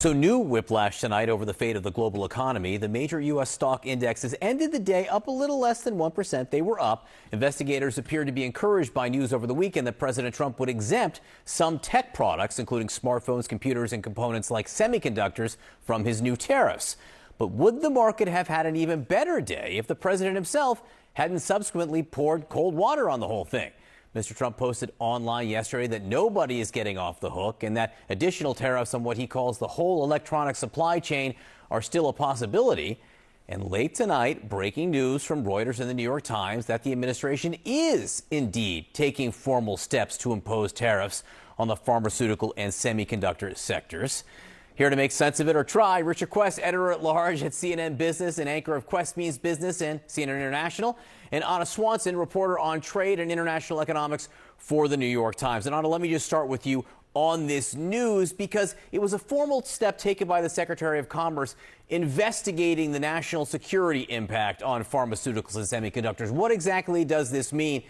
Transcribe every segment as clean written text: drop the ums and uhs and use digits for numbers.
So new whiplash tonight over the fate of the global economy. The major U.S. stock indexes ended the day up a little less than 1%. They were up. Investigators appeared to be encouraged by news over the weekend that President Trump would exempt some tech products, including smartphones, computers, and components like semiconductors, from his new tariffs. But would the market have had an even better day if the president himself hadn't subsequently poured cold water on the whole thing? Mr. Trump posted online yesterday that nobody is getting off the hook and that additional tariffs on what he calls the whole electronic supply chain are still a possibility. And late tonight, breaking news from Reuters and the New York Times that the administration is indeed taking formal steps to impose tariffs on the pharmaceutical and semiconductor sectors. Here to make sense of it, or try, Richard Quest, editor-at-large at CNN Business and anchor of Quest Means Business and CNN International, and Anna Swanson, reporter on trade and international economics for the New York Times. And Anna, let me just start with you on this news, because it was a formal step taken by the Secretary of Commerce investigating the national security impact on pharmaceuticals and semiconductors. What exactly does this mean,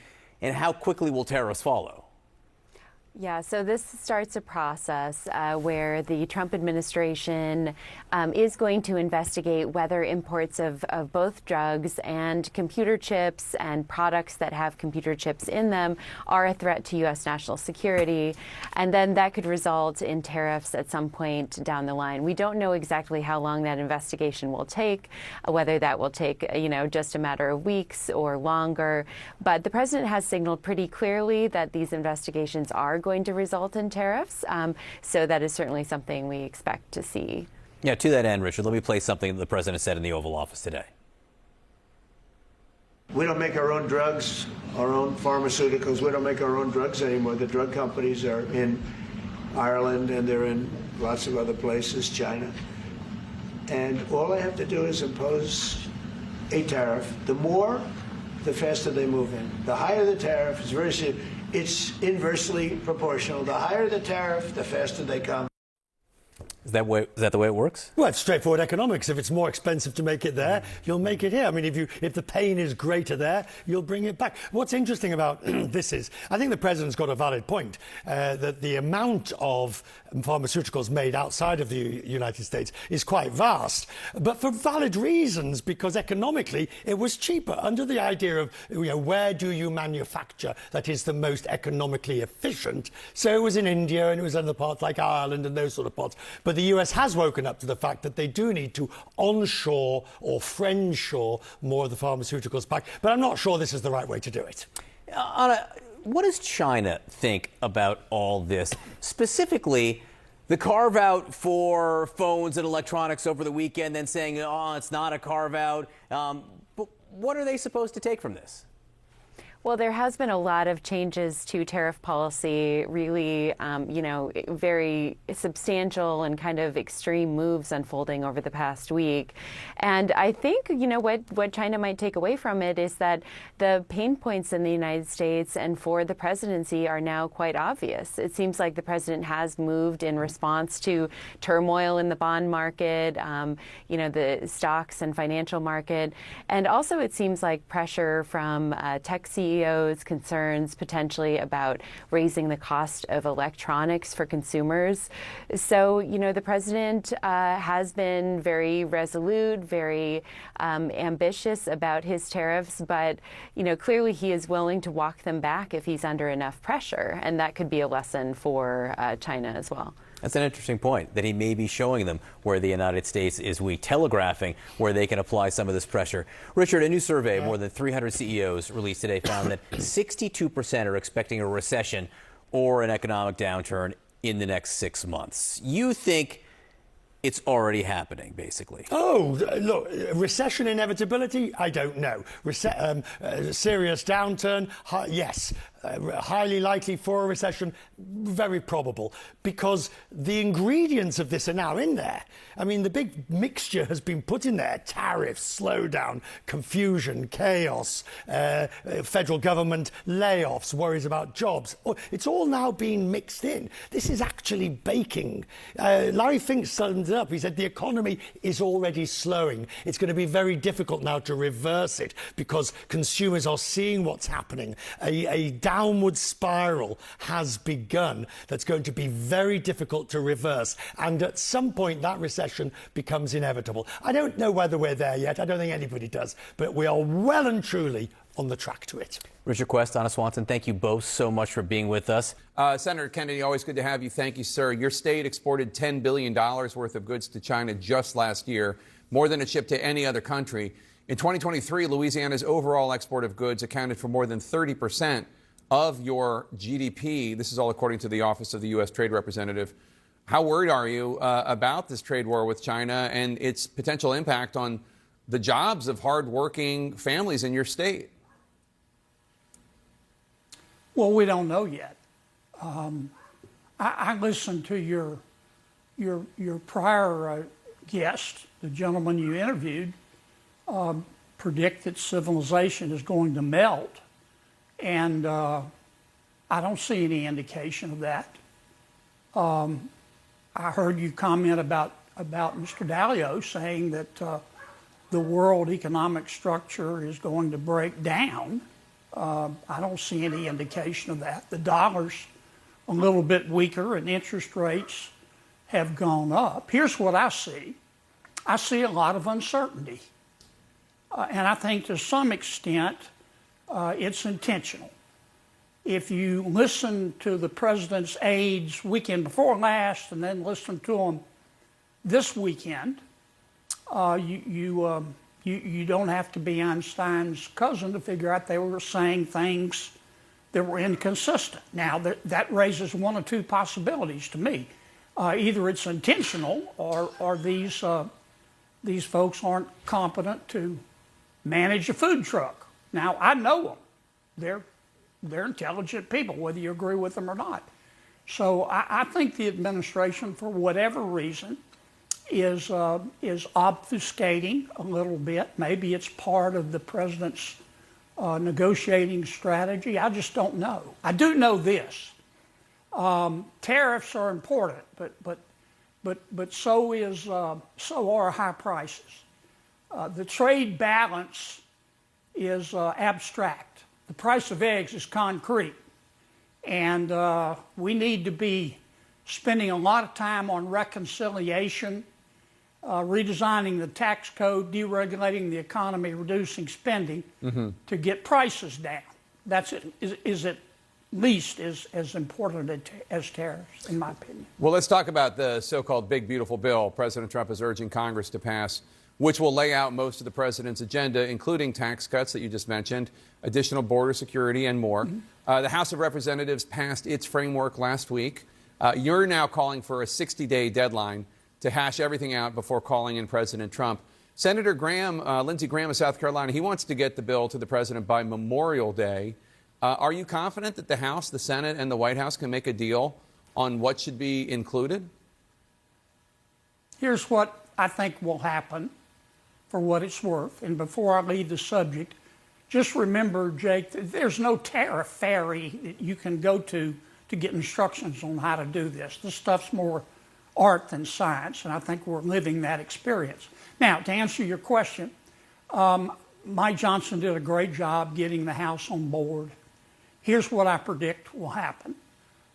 and how quickly will tariffs follow? Yeah, so this starts a process where the Trump administration is going to investigate whether imports of both drugs and computer chips and products that have computer chips in them are a threat to U.S. national security. And then that could result in tariffs at some point down the line. We don't know exactly how long that investigation will take, whether that will take, just a matter of weeks or longer. But the president has signaled pretty clearly that these investigations are going to result in tariffs. So that is certainly something we expect to see. Yeah, to that end, Richard, let me play something that the president said in the Oval Office today. We don't make our own drugs, our own pharmaceuticals. We don't make our own drugs anymore. The drug companies are in Ireland and they're in lots of other places, China. And all I have to do is impose a tariff. The more, the faster they move in. The higher the tariff, it's inversely proportional. The higher the tariff, the faster they come. Is that the way it works? Well, it's straightforward economics. If it's more expensive to make it there, you'll make it here. I mean, if the pain is greater there, you'll bring it back. What's interesting about this is, I think the president's got a valid point, that the amount of pharmaceuticals made outside of the United States is quite vast, but for valid reasons, because economically it was cheaper under the idea of, where do you manufacture that is the most economically efficient? So it was in India and it was in other parts like Ireland and those sort of parts. But the US has woken up to the fact that they do need to onshore or friendshore more of the pharmaceuticals back. But I'm not sure this is the right way to do it. Anna, what does China think about all this? Specifically, the carve-out for phones and electronics over the weekend, then saying, oh, it's not a carve-out. But what are they supposed to take from this? Well, there has been a lot of changes to tariff policy, really, very substantial and kind of extreme moves unfolding over the past week. And I think, what China might take away from it is that the pain points in the United States and for the presidency are now quite obvious. It seems like the president has moved in response to turmoil in the bond market, the stocks and financial market. And also it seems like pressure from tech CEOs, concerns potentially about raising the cost of electronics for consumers. So, the president has been very resolute, very ambitious about his tariffs, but, clearly he is willing to walk them back if he's under enough pressure. And that could be a lesson for China as well. That's an interesting point, that he may be showing them where the United States is weak, telegraphing where they can apply some of this pressure. Richard, a new survey of more than 300 CEOs released today found that 62% are expecting a recession or an economic downturn in the next 6 months. You think it's already happening, basically? Oh, look, recession inevitability? I don't know. Serious downturn? Yes. Highly likely for a recession? Very probable, because the ingredients of this are now in there. I mean, the big mixture has been put in there: tariffs, slowdown, confusion, chaos, federal government layoffs, worries about jobs. It's all now being mixed in. This is actually baking. Larry Fink summed it up. He said the economy is already slowing. It's going to be very difficult now to reverse it because consumers are seeing what's happening. A downward spiral has begun that's going to be very difficult to reverse. And at some point, that recession becomes inevitable. I don't know whether we're there yet. I don't think anybody does. But we are well and truly on the track to it. Richard Quest, Donna Swanson, thank you both so much for being with us. Senator Kennedy, always good to have you. Thank you, sir. Your state exported $10 billion worth of goods to China just last year, more than it shipped to any other country. In 2023, Louisiana's overall export of goods accounted for more than 30% of your GDP. This is all according to the Office of the U.S. Trade Representative. How worried are you about this trade war with China and its potential impact on the jobs of hardworking families in your state? Well, we don't know yet. I listened to your prior guest, the gentleman you interviewed, predict that civilization is going to melt, and I don't see any indication of that. I heard you comment about Mr. Dalio saying that the world economic structure is going to break down. I don't see any indication of that. The dollar's a little bit weaker and interest rates have gone up. Here's what I see. I see a lot of uncertainty. And I think to some extent it's intentional. If you listen to the president's aides weekend before last and then listen to them this weekend, you don't have to be Einstein's cousin to figure out they were saying things that were inconsistent. Now, that raises one or two possibilities to me. Either it's intentional or these folks aren't competent to manage a food truck. Now, I know them. They're intelligent people, whether you agree with them or not. So I think the administration, for whatever reason, is obfuscating a little bit. Maybe it's part of the president's negotiating strategy. I just don't know. I do know this: tariffs are important, but so are high prices. The trade balance is abstract. The price of eggs is concrete, and we need to be spending a lot of time on reconciliation, redesigning the tax code, deregulating the economy, reducing spending to get prices down. That's it. Is at least as important as tariffs, in my opinion. Well, let's talk about the so-called big, beautiful bill President Trump is urging Congress to pass, which will lay out most of the president's agenda, including tax cuts that you just mentioned, additional border security, and more. The House of Representatives passed its framework last week. You're now calling for a 60-day deadline to hash everything out before calling in President Trump. Senator Lindsey Graham of South Carolina, he wants to get the bill to the president by Memorial Day. Are you confident that the House, the Senate, and the White House can make a deal on what should be included? Here's what I think will happen, for what it's worth. And before I leave the subject, just remember, Jake, there's no tariff fairy that you can go to get instructions on how to do this. This stuff's more art than science, and I think we're living that experience. Now, to answer your question, Mike Johnson did a great job getting the House on board. Here's what I predict will happen.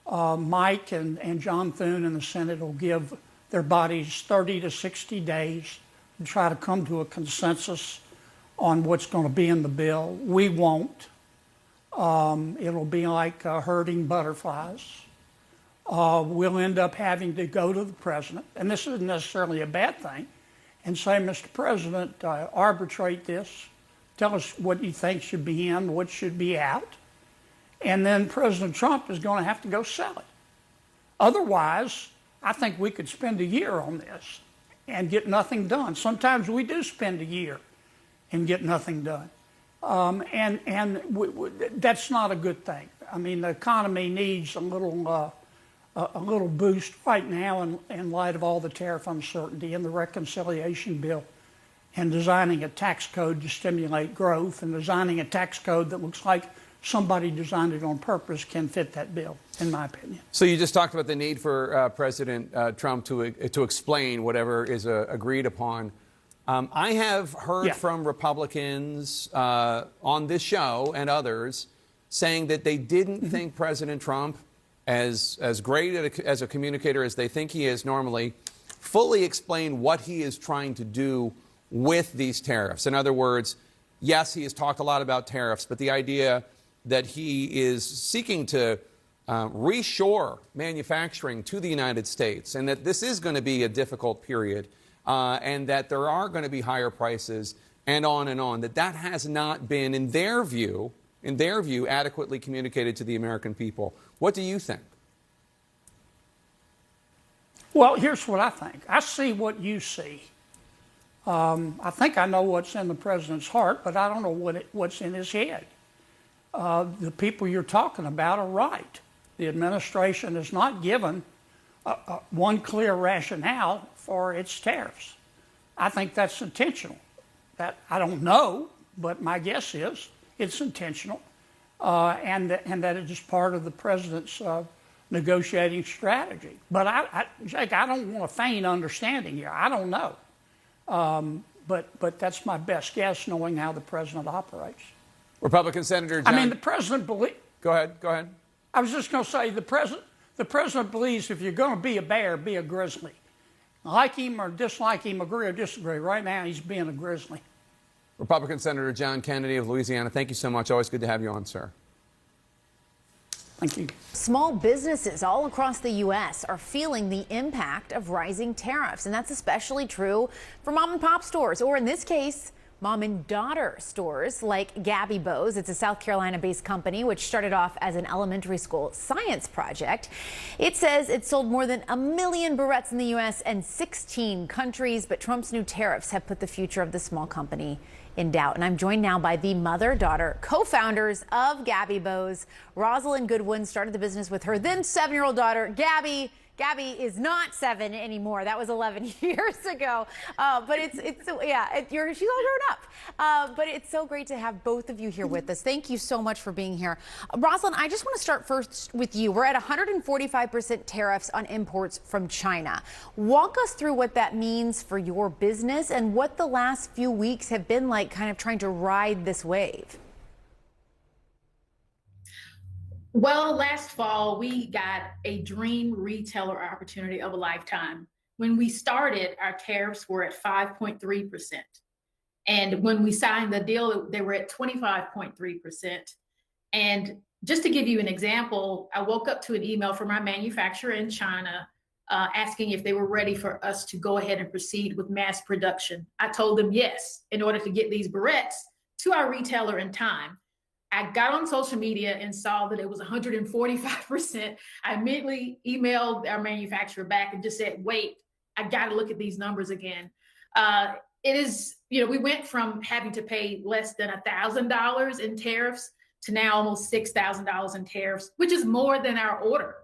Mike and John Thune in the Senate will give their bodies 30 to 60 days to try to come to a consensus on what's going to be in the bill. We won't. It'll be like herding butterflies. We'll end up having to go to the president, and this isn't necessarily a bad thing, and say, Mr. President, arbitrate this. Tell us what you think should be in, what should be out. And then President Trump is going to have to go sell it. Otherwise, I think we could spend a year on this and get nothing done. Sometimes we do spend a year and get nothing done. That's not a good thing. I mean, the economy needs a little boost right now in light of all the tariff uncertainty and the reconciliation bill, and designing a tax code to stimulate growth, and designing a tax code that looks like somebody designed it on purpose can fit that bill, in my opinion. So you just talked about the need for President Trump to explain whatever is agreed upon. I have heard from Republicans on this show and others saying that they didn't think President Trump, as great as a communicator as they think he is normally, fully explained what he is trying to do with these tariffs. In other words, yes, he has talked a lot about tariffs, but the idea that he is seeking to reshore manufacturing to the United States, and that this is going to be a difficult period, and that there are going to be higher prices, and on, that has not been, in their view, adequately communicated to the American people. What do you think? Well, here's what I think. I see what you see. I think I know what's in the president's heart, but I don't know what's in his head. The people you're talking about are right. The administration has not given one clear rationale for its tariffs. I think that's intentional. That I don't know, but my guess is it's intentional, and that it is part of the president's negotiating strategy. But Jake, I don't want to feign understanding here. I don't know, but that's my best guess, knowing how the president operates. Republican Senator John. I mean, the president believes. Go ahead. I was just going to say the president believes if you're going to be a bear, be a grizzly. Like him or dislike him, agree or disagree. Right now, he's being a grizzly. Republican Senator John Kennedy of Louisiana, thank you so much. Always good to have you on, sir. Thank you. Small businesses all across the U.S. are feeling the impact of rising tariffs, and that's especially true for mom and pop stores, or in this case, mom and daughter stores like Gabby Bo's. It's a South Carolina-based company which started off as an elementary school science project. It says it sold more than 1 million barrettes in the U.S. and 16 countries, but Trump's new tariffs have put the future of the small company in doubt. And I'm joined now by the mother-daughter co-founders of Gabby Bo's. Rosalind Goodwin started the business with her then 7-year-old daughter, Gabby. Gabby is not 7 anymore. That was 11 years ago. But she's all grown up. But it's so great to have both of you here with us. Thank you so much for being here. Rosalind, I just want to start first with you. We're at 145% tariffs on imports from China. Walk us through what that means for your business and what the last few weeks have been like, kind of trying to ride this wave. Well, last fall, we got a dream retailer opportunity of a lifetime. When we started, our tariffs were at 5.3%. And when we signed the deal, they were at 25.3%. And just to give you an example, I woke up to an email from our manufacturer in China asking if they were ready for us to go ahead and proceed with mass production. I told them yes, in order to get these barrettes to our retailer in time. I got on social media and saw that it was 145%. I immediately emailed our manufacturer back and just said, wait, I got to look at these numbers again. It is, we went from having to pay less than $1,000 in tariffs to now almost $6,000 in tariffs, which is more than our order.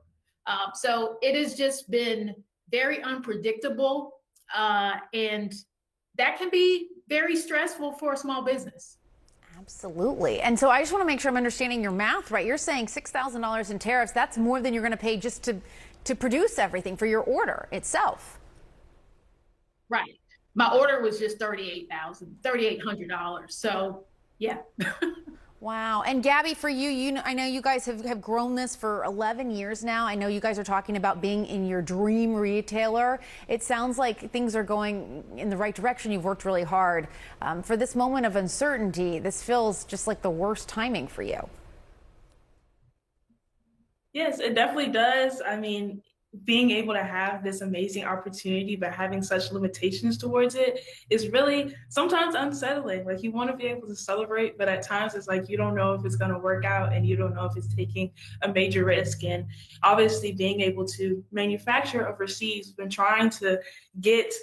So it has just been very unpredictable. And that can be very stressful for a small business. Absolutely. And so I just want to make sure I'm understanding your math right. You're saying $6,000 in tariffs. That's more than you're going to pay just to produce everything for your order itself. Right. My order was just $3,800. So, yeah. Wow. And Gabby, for you, I know you guys have grown this for 11 years now. I know you guys are talking about being in your dream retailer. It sounds like things are going in the right direction. You've worked really hard. For this moment of uncertainty, this feels just like the worst timing for you. Yes, it definitely does. I mean, being able to have this amazing opportunity, but having such limitations towards it is really sometimes unsettling. Like, you want to be able to celebrate, but at times it's like you don't know if it's going to work out and you don't know if it's taking a major risk. And obviously being able to manufacture overseas, we've been trying to get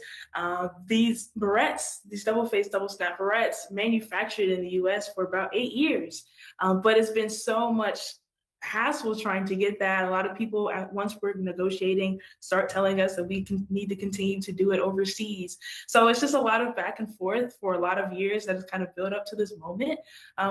these barrettes, these double-faced, double-snap barrettes manufactured in the U.S. for about 8 years. But it's been so much hassle trying to get that. A lot of people, once we're negotiating, start telling us that we need to continue to do it overseas. So it's just a lot of back and forth for a lot of years that has kind of built up to this moment,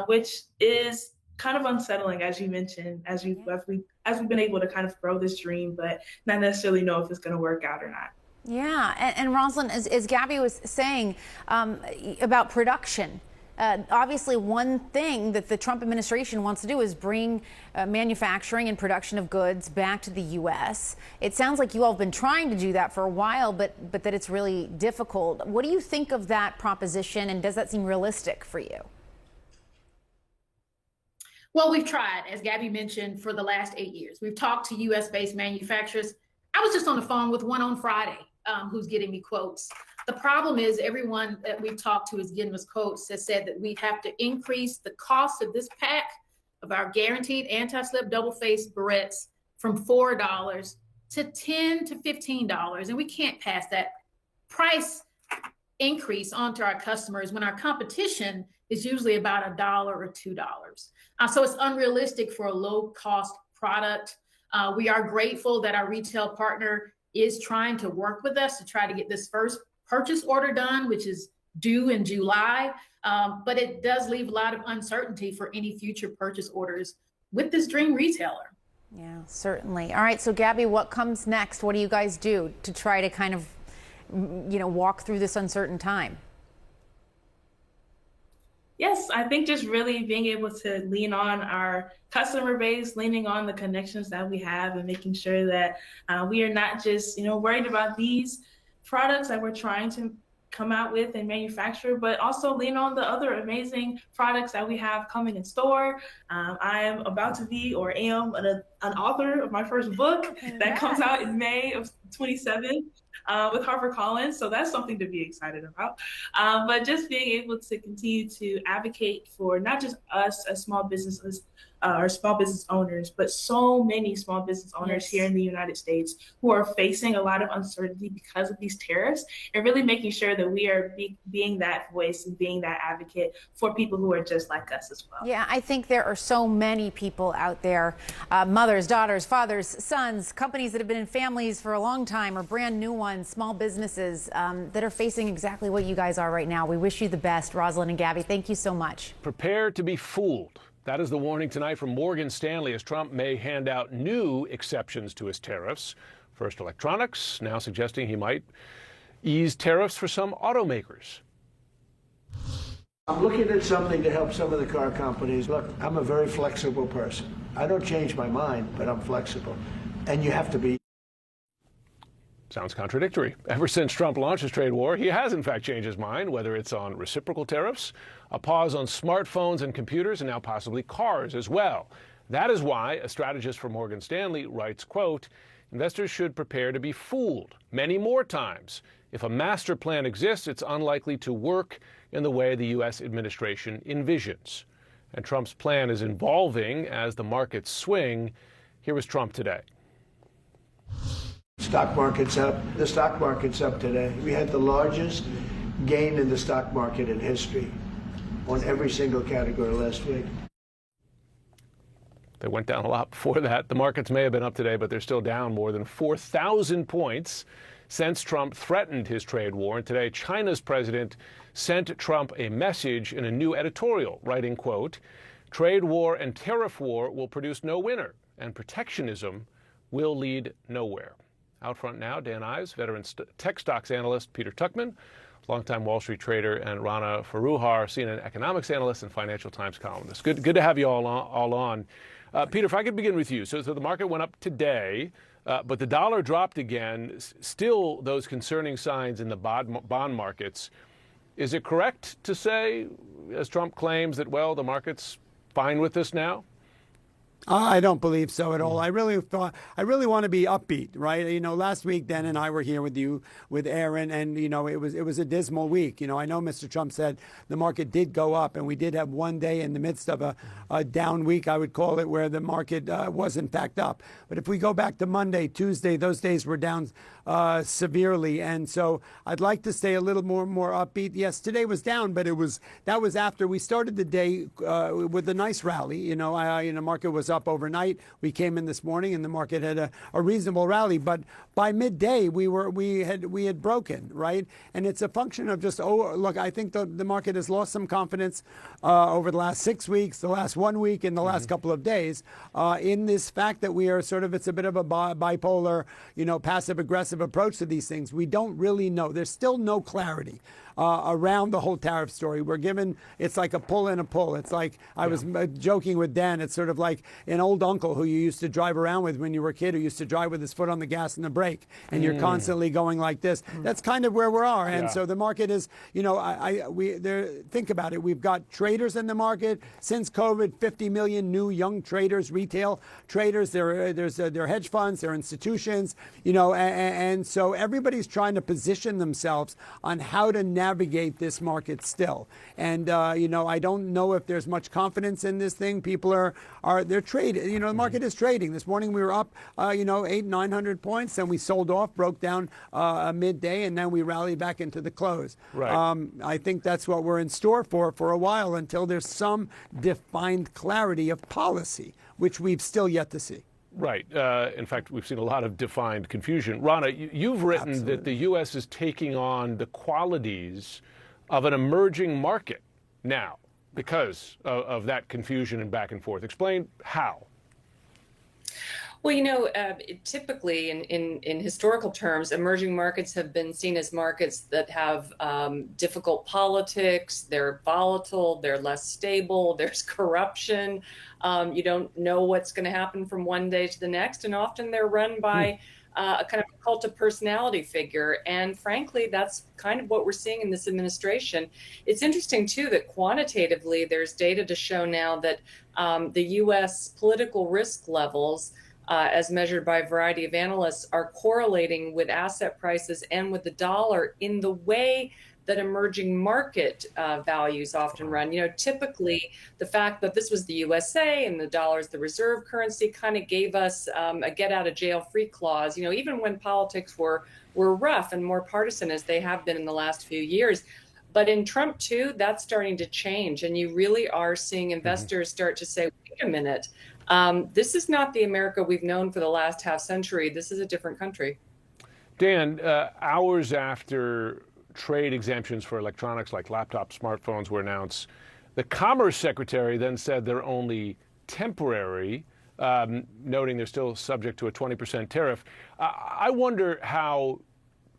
which is kind of unsettling, as you mentioned, as we've been able to kind of grow this dream, but not necessarily know if it's going to work out or not. Yeah, and Rosalind, as Gabby was saying about production, Obviously, one thing that the Trump administration wants to do is bring manufacturing and production of goods back to the U.S. It sounds like you all have been trying to do that for a while, but that it's really difficult. What do you think of that proposition, and does that seem realistic for you? Well, we've tried, as Gabby mentioned, for the last 8 years. We've talked to U.S.-based manufacturers. I was just on the phone with one on Friday who's getting me quotes. The problem is everyone that we've talked to is getting us quotes has said that we have to increase the cost of this pack of our guaranteed anti-slip double-face barrettes from $4 to $10 to $15. And we can't pass that price increase onto our customers when our competition is usually about $1 or $2. So it's unrealistic for a low-cost product. We are grateful that our retail partner is trying to work with us to try to get this first purchase order done, which is due in July. But it does leave a lot of uncertainty for any future purchase orders with this dream retailer. Yeah, certainly. All right, so Gabby, what comes next? What do you guys do to try to kind of, walk through this uncertain time? Yes, I think just really being able to lean on our customer base, leaning on the connections that we have, and making sure that we are not just, worried about these products that we're trying to come out with and manufacture, but also lean on the other amazing products that we have coming in store. I am about to be, or am, an author of my first book that comes out in May of 27 with HarperCollins. So that's something to be excited about. But just being able to continue to advocate for not just us as small businesses or small business owners, but so many small business owners here in the United States who are facing a lot of uncertainty because of these tariffs, and really making sure that we are being that voice and being that advocate for people who are just like us as well. Yeah, I think there are so many people out there, mothers, daughters, fathers, sons, companies that have been in families for a long time or brand new ones, small businesses that are facing exactly what you guys are right now. We wish you the best. Rosalind and Gabby, thank you so much. Prepare to be fooled. That is the warning tonight from Morgan Stanley as Trump may hand out new exceptions to his tariffs. First electronics, now suggesting he might ease tariffs for some automakers. I'm looking at something to help some of the car companies. Look, I'm a very flexible person. I don't change my mind, but I'm flexible. And you have to be. Sounds contradictory. Ever since Trump launched his trade war, he has in fact changed his mind, whether it's on reciprocal tariffs, a pause on smartphones and computers, and now possibly cars as well. That is why a strategist for Morgan Stanley writes, quote, investors should prepare to be fooled many more times. If a master plan exists, it's unlikely to work in the way the U.S. administration envisions. And Trump's plan is evolving as the markets swing. Here was Trump today. Stock market's up. The stock market's up today. We had the largest gain in the stock market in history on every single category last week. They went down a lot before that. The markets may have been up today, but they're still down more than 4,000 points since Trump threatened his trade war. And today, China's president sent Trump a message in a new editorial, writing, quote, trade war and tariff war will produce no winner, and protectionism will lead nowhere. Out front now, Dan Ives, veteran tech stocks analyst Peter Tuchman, longtime Wall Street trader, and Rana Foroohar, CNN economics analyst and Financial Times columnist. Good to have you all on. Peter, if I could begin with you. So the market went up today, but the dollar dropped again. Still those concerning signs in the bond markets. Is it correct to say, as Trump claims, that, well, the market's fine with this now? I don't believe so at all. I really want to be upbeat, right? Last week, Dan and I were here with you, with Aaron, and, it was a dismal week. I know Mr. Trump said the market did go up, and we did have one day in the midst of a down week, I would call it, where the market was in fact up. But if we go back to Monday, Tuesday, those days were down severely. And so I'd like to stay a little more upbeat. Yes, today was down, but that was after we started the day with a nice rally. The market was was up overnight. We came in this morning and the market had a reasonable rally, but by midday we had broken, right? And it's a function of just, look, I think the market has lost some confidence over the last 6 weeks, the last 1 week, and the last couple of days in this fact that we are sort of, it's a bit of a bipolar, passive aggressive approach to these things. We don't really know. There's still no clarity around the whole tariff story. We're given, it's like a pull and a pull. It's like, I was joking with Dan, it's sort of like an old uncle who you used to drive around with when you were a kid, who used to drive with his foot on the gas and the brake, and you're constantly going like this. That's kind of where we are. And so the market is, think about it. We've got traders in the market since COVID, 50 million new young traders, retail traders. They're hedge funds, they're institutions, and so everybody's trying to position themselves on how to navigate this market still. And, I don't know if there's much confidence in this thing. People they're trading. The market is trading. This morning we were up, 800-900 points, then we sold off, broke down midday, and then we rallied back into the close. Right. I think that's what we're in store for a while, until there's some defined clarity of policy, which we've still yet to see. Right. In fact, we've seen a lot of defined confusion. Rana, you've written that the U.S. is taking on the qualities of an emerging market now because of that confusion and back and forth. Explain how. Well, typically in historical terms, emerging markets have been seen as markets that have difficult politics, they're volatile, they're less stable, there's corruption. You don't know what's going to happen from one day to the next, and often they're run by a kind of cult of personality figure. And frankly, that's kind of what we're seeing in this administration. It's interesting, too, that quantitatively there's data to show now that the U.S. political risk levels, as measured by a variety of analysts, are correlating with asset prices and with the dollar in the way that emerging market values often run. Typically the fact that this was the USA and the dollar is the reserve currency kind of gave us a get out of jail free clause, even when politics were rough and more partisan as they have been in the last few years. But in Trump, too, that's starting to change. And you really are seeing investors start to say, wait a minute, this is not the America we've known for the last half century. This is a different country. Dan, hours after trade exemptions for electronics like laptops, smartphones were announced, the Commerce Secretary then said they're only temporary, noting they're still subject to a 20% tariff. I wonder how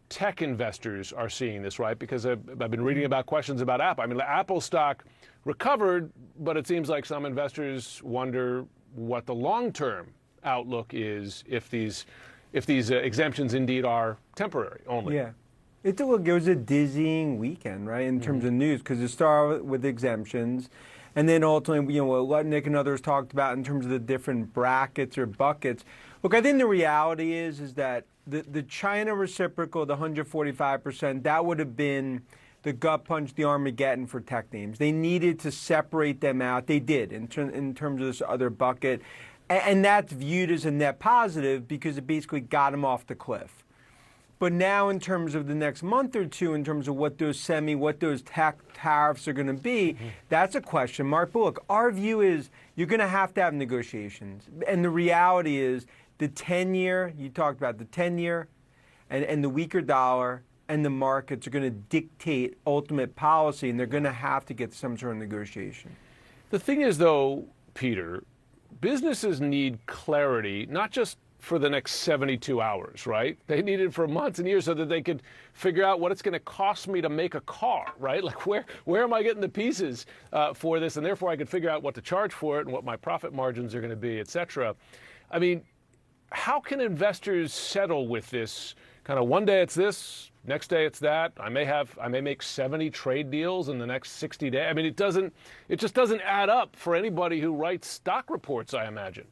tech investors are seeing this, right? Because I've been reading about questions about Apple. I mean, Apple stock recovered, but it seems like some investors wonder what the long-term outlook is if these exemptions indeed are temporary only. Yeah. It was a dizzying weekend, right, in terms of news, because it started with exemptions, and then ultimately, what Nick and others talked about in terms of the different brackets or buckets. Look, I think the reality is that the China reciprocal, the 145%, that would have been the gut punch, the Armageddon for tech names. They needed to separate them out. They did in terms of this other bucket, and that's viewed as a net positive because it basically got them off the cliff. But now in terms of the next month or two, in terms of what those tech tariffs are going to be, that's a question mark. But look, our view is you're going to have negotiations. And the reality is the 10-year, you talked about the 10-year and the weaker dollar and the markets are going to dictate ultimate policy, and they're going to have to get some sort of negotiation. The thing is, though, Peter, businesses need clarity, not just for the next 72 hours, right? They need it for months and years so that they could figure out what it's going to cost me to make a car, right? Like where am I getting the pieces for this? And therefore I could figure out what to charge for it and what my profit margins are going to be, et cetera. I mean, how can investors settle with this kind of one day it's this, next day it's that? I may make 70 trade deals in the next 60 days. I mean, it just doesn't add up for anybody who writes stock reports, I imagine.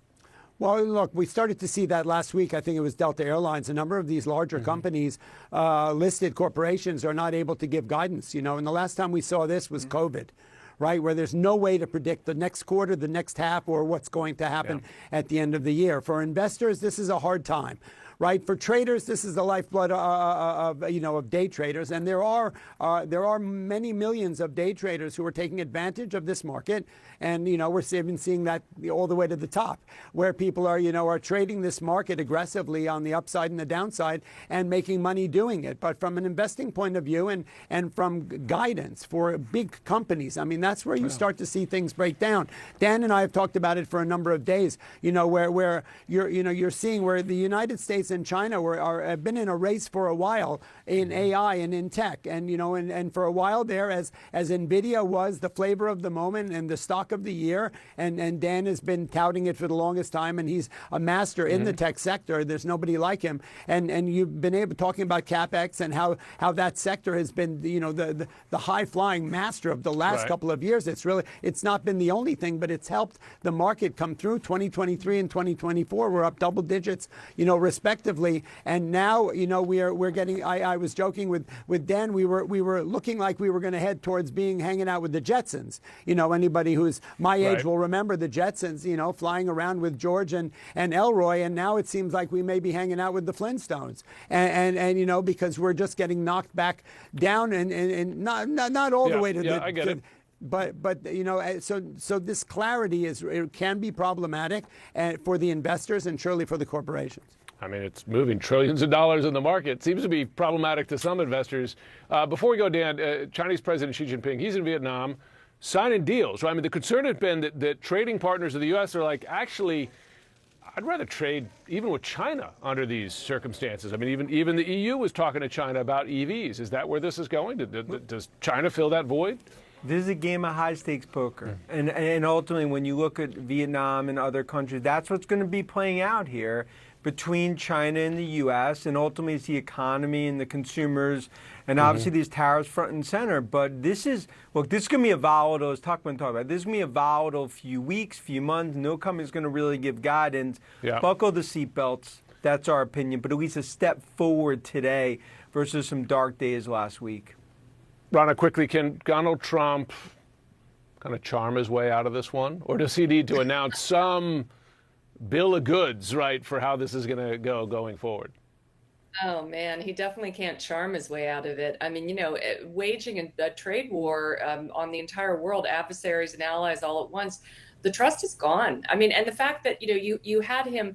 Well, look, we started to see that last week. I think it was Delta Airlines. A number of these larger companies, listed corporations, are not able to give guidance. And the last time we saw this was COVID, right, where there's no way to predict the next quarter, the next half, or what's going to happen at the end of the year. For investors, this is a hard time, right? For traders, this is the lifeblood of day traders, and there are many millions of day traders who are taking advantage of this market, and we're even seeing that all the way to the top, where people are trading this market aggressively on the upside and the downside and making money doing it. But from an investing point of view and from guidance for big companies, I mean, that's where you start to see things break down. Dan and I have talked about it for a number of days. Where you're seeing where the United States and China have been in a race for a while in AI and in tech, and for a while there, as Nvidia was the flavor of the moment and the stock of the year, and Dan has been touting it for the longest time, and he's a master in the tech sector. There's nobody like him, and you've been talking about CapEx and how that sector has been the high flying master of the last couple of years. It's not been the only thing, but it's helped the market come through. 2023 and 2024 we're up double digits, respectively, and now we're getting. I was joking with Dan. We were looking like we were going to head towards hanging out with the Jetsons. Anybody who's my age will remember the Jetsons. Flying around with George and Elroy, and now it seems like we may be hanging out with the Flintstones, and because we're just getting knocked back down and not all the way to the. I get it. But so this clarity can be problematic for the investors and surely for the corporations. I mean, it's moving trillions of dollars in the market. It seems to be problematic to some investors. Before we go, Dan, Chinese President Xi Jinping, he's in Vietnam signing deals, right? I mean, the concern has been that trading partners of the U.S. are like, actually, I'd rather trade even with China under these circumstances. I mean, even the EU was talking to China about EVs. Is that where this is going? Does China fill that void? This is a game of high-stakes poker. And ultimately, when you look at Vietnam and other countries, that's what's going to be playing out here between China and the U.S., and ultimately it's the economy and the consumers, and obviously these tariffs front and center. But this is going to be a volatile, as Tuckman talked about, this is going to be a volatile few weeks, few months. No company's going to really give guidance. Yeah. Buckle the seatbelts. That's our opinion, but at least a step forward today versus some dark days last week. Rana, quickly, can Donald Trump kind of charm his way out of this one? Or does he need to announce some bill of goods, right, for how this is going to go going forward? Oh, man, he definitely can't charm his way out of it. I mean, waging a trade war on the entire world, adversaries and allies all at once, the trust is gone. I mean, and the fact that, you had him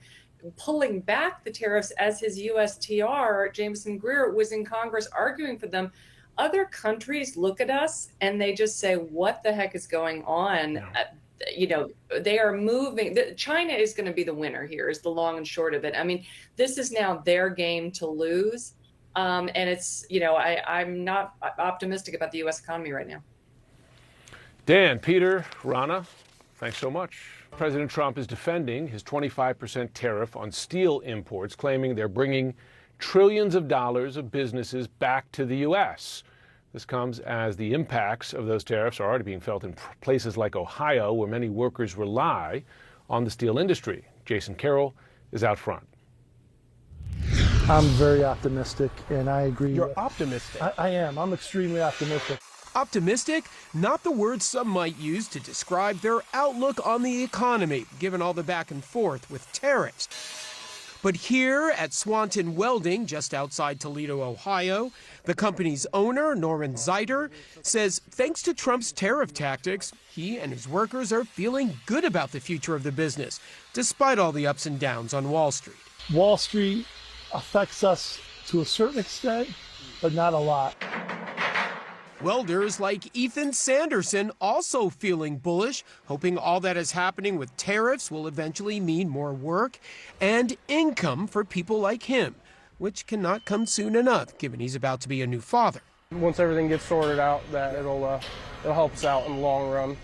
pulling back the tariffs as his USTR, Jameson Greer, was in Congress arguing for them. Other countries look at us and they just say, what the heck is going on? Yeah. They are moving. China is going to be the winner here, is the long and short of it. I mean, this is now their game to lose. And it's, I'm not optimistic about the U.S. economy right now. Dan, Peter, Rana, thanks so much. President Trump is defending his 25% tariff on steel imports, claiming they're bringing trillions of dollars of businesses back to the U.S. This comes as the impacts of those tariffs are already being felt in places like Ohio, where many workers rely on the steel industry. Jason Carroll is out front. I'm very optimistic, and I agree. You're optimistic? I am. I'm extremely optimistic. Optimistic? Not the word some might use to describe their outlook on the economy, given all the back and forth with tariffs. But here at Swanton Welding, just outside Toledo, Ohio, the company's owner, Norman Zeiter, says thanks to Trump's tariff tactics, he and his workers are feeling good about the future of the business, despite all the ups and downs on Wall Street. Wall Street affects us to a certain extent, but not a lot. Welders like Ethan Sanderson also feeling bullish, hoping all that is happening with tariffs will eventually mean more work and income for people like him, which cannot come soon enough, given he's about to be a new father. Once everything gets sorted out, that it'll help us out in the long run.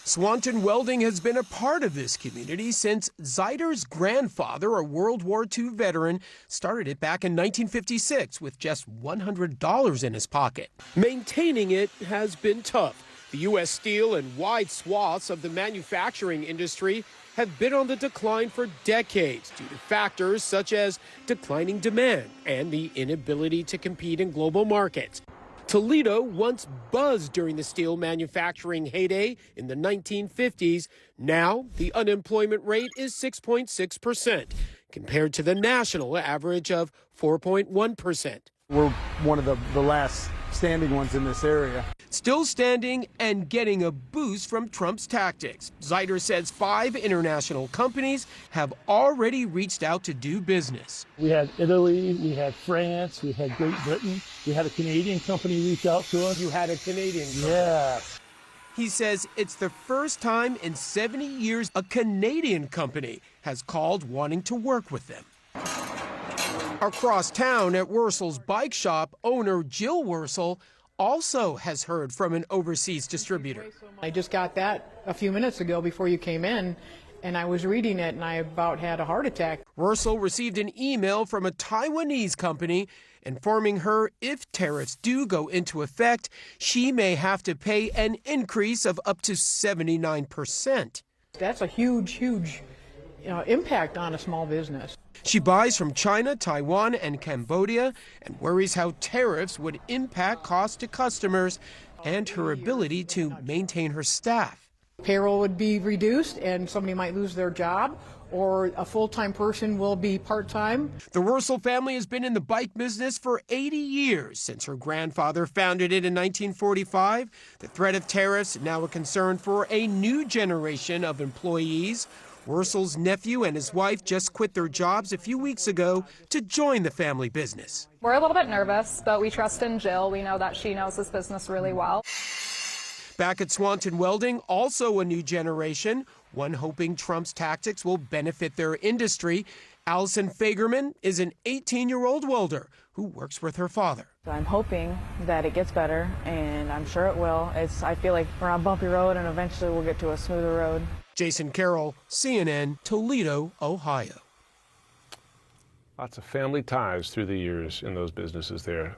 Swanton Welding has been a part of this community since Zeiter's grandfather, a World War II veteran, started it back in 1956 with just $100 in his pocket. Maintaining it has been tough. The U.S. Steel and wide swaths of the manufacturing industry have been on the decline for decades due to factors such as declining demand and the inability to compete in global markets. Toledo once buzzed during the steel manufacturing heyday in the 1950s. Now, the unemployment rate is 6.6%. compared to the national average of 4.1%. We're one of the last standing ones in this area. Still standing and getting a boost from Trump's tactics. Zeider says 5 international companies have already reached out to do business. We had Italy, we had France, we had Great Britain. We had a Canadian company reach out to us. You had a Canadian company? Yeah. He says it's the first time in 70 years a Canadian company has called wanting to work with them. Across town at Wurzel's bike shop, owner Jill Wurzel also has heard from an overseas distributor. I just got that a few minutes ago before you came in, and I was reading it and I about had a heart attack. Wurzel received an email from a Taiwanese company informing her if tariffs do go into effect, she may have to pay an increase of up to 79%. That's a huge impact on a small business. She buys from China, Taiwan, and Cambodia and worries how tariffs would impact costs to customers and her ability to maintain her staff. Payroll would be reduced and somebody might lose their job, or a full-time person will be part-time. The Wurzel family has been in the bike business for 80 years, since her grandfather founded it in 1945. The threat of tariffs is now a concern for a new generation of employees. Wurzel's nephew and his wife just quit their jobs a few weeks ago to join the family business. We're a little bit nervous, but we trust in Jill. We know that she knows this business really well. Back at Swanton Welding, also a new generation, one hoping Trump's tactics will benefit their industry. Allison Fagerman is an 18-year-old welder who works with her father. I'm hoping that it gets better, and I'm sure it will. I feel like we're on a bumpy road, and eventually we'll get to a smoother road. Jason Carroll, CNN, Toledo, Ohio. Lots of family ties through the years in those businesses there.